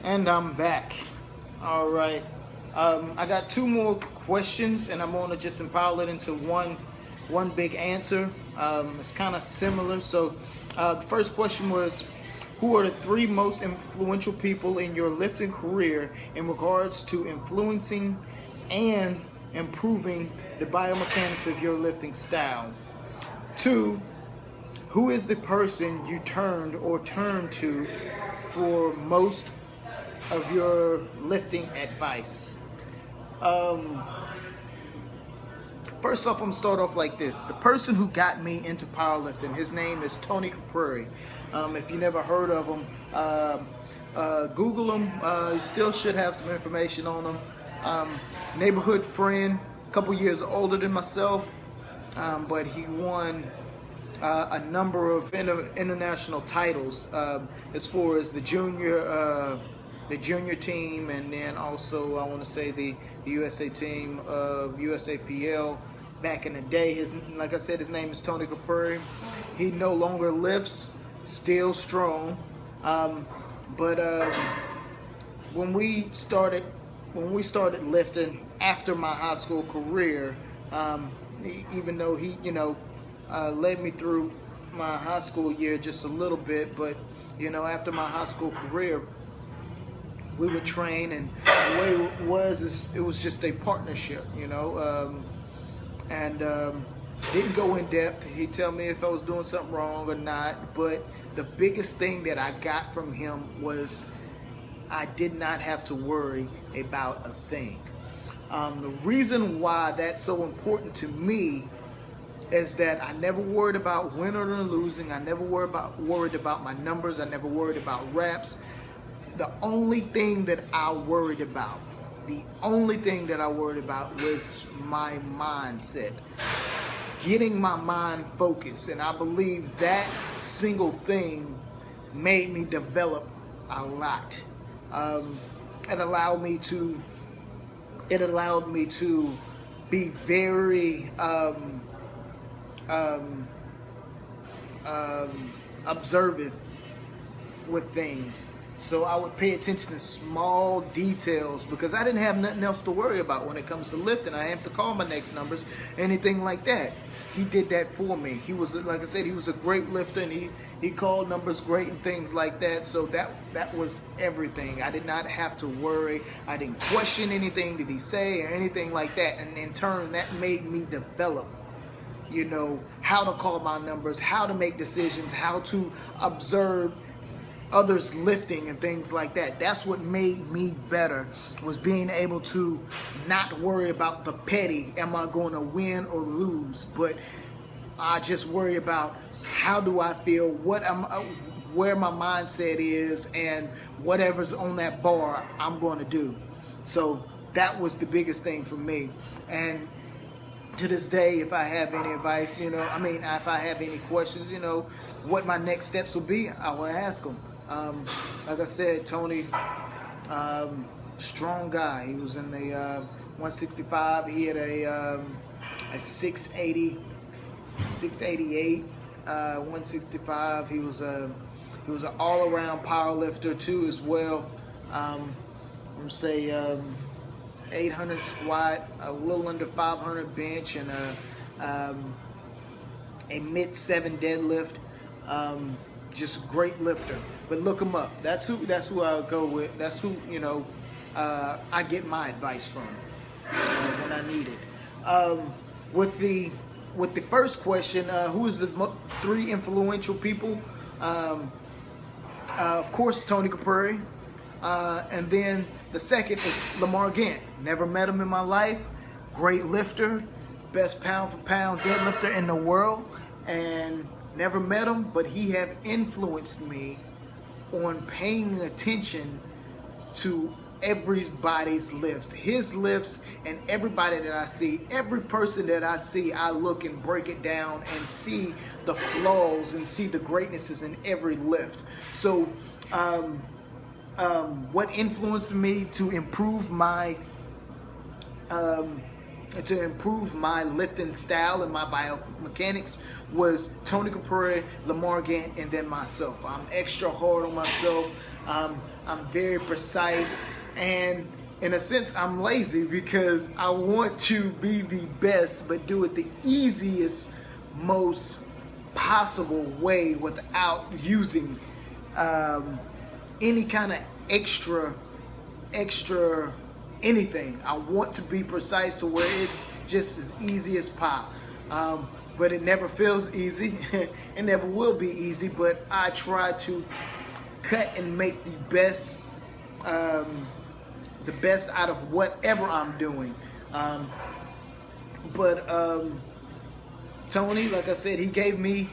And I'm back. All right. I got two more questions, and I'm going to just compile it into one big answer. It's kind of similar. So, the first question was, who are the three most influential people in your lifting career in regards to influencing and improving the biomechanics of your lifting style? Two, who is the person you turn to for most of your lifting advice? First off, I'm gonna start off like this. The person who got me into powerlifting, his name is Tony Capri. If you never heard of him, Google him. You still should have some information on him. Neighborhood friend, a couple years older than myself, but he won a number of international titles as far as the junior team, and then also I want to say the USA team of USAPL back in the day. Like I said, his name is Tony Capri. He no longer lifts, still strong, but when we started lifting after my high school career, even though he led me through my high school year just a little bit, but after my high school career, we would train, and the way it was just a partnership, and didn't go in depth. He'd tell me if I was doing something wrong or not, but the biggest thing that I got from him was I did not have to worry about a thing. The reason why that's so important to me is that I never worried about winning or losing. I never worried about my numbers. I never worried about reps. The only thing that I worried about was my mindset, getting my mind focused. And I believe that single thing made me develop a lot. It allowed me to be very observant with things. So I would pay attention to small details because I didn't have nothing else to worry about when it comes to lifting. I have to call my next numbers, anything like that. He did that for me. He was, like I said, he was a great lifter, and he called numbers great and things like that. So that was everything. I did not have to worry. I didn't question anything did he say or anything like that. And in turn, that made me develop, how to call my numbers, how to make decisions, how to observe others lifting and things like that. That's what made me better, was being able to not worry about the petty, am I going to win or lose, but I just worry about how do I feel, where my mindset is, and whatever's on that bar I'm going to do. So that was the biggest thing for me. And to this day, if I have any advice, if I have any questions, what my next steps will be, I will ask them. Like I said, Tony, strong guy. He was in the 165. He had a 680, 688, 165. He was an all-around power lifter too, as well. Say 800 squat, a little under 500 bench, and a mid-7 deadlift. Just great lifter. But look him up. That's who I'll go with. That's who I get my advice from when I need it. With the first question, who is the three influential people? Of course, Tony Capri, and then the second is Lamar Gant. Never met him in my life. Great lifter, best pound for pound deadlifter in the world, and never met him, but he have influenced me on paying attention to everybody's lifts, his lifts, and everybody that I see, every person that I see, I look and break it down and see the flaws and see the greatnesses in every lift. So what influenced me to improve my lifting style and my biomechanics was Tony Capri, Lamar Gant, and then myself. I'm extra hard on myself. I'm very precise, and in a sense, I'm lazy because I want to be the best, but do it the easiest, most possible way without using any kind of extra anything. I want to be precise to where it's just as easy as pie. But it never feels easy. It never will be easy, but I try to cut and make the best out of whatever I'm doing. Tony, like I said, he gave me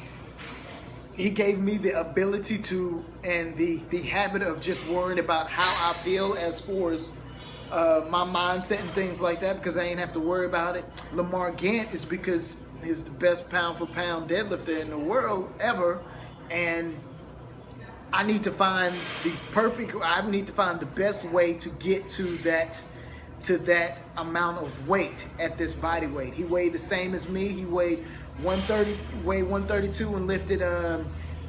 the ability to, and the habit of just worrying about how I feel as far as my mindset and things like that, because I ain't have to worry about it. Lamar Gant is because he's the best pound for pound deadlifter in the world ever, and I need to find the best way to get to that amount of weight at this body weight. He weighed the same as me. He weighed 132 and lifted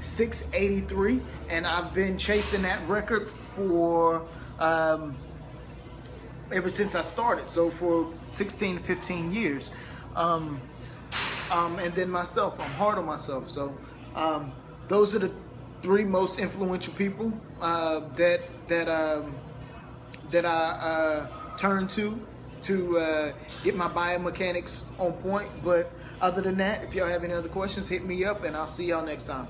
683, and I've been chasing that record for ever since I started, so for 16 15 years. And then myself, I'm hard on myself. So those are the 3 most influential people that I turn to get my biomechanics on point. But other than that, if y'all have any other questions, hit me up, and I'll see y'all next time.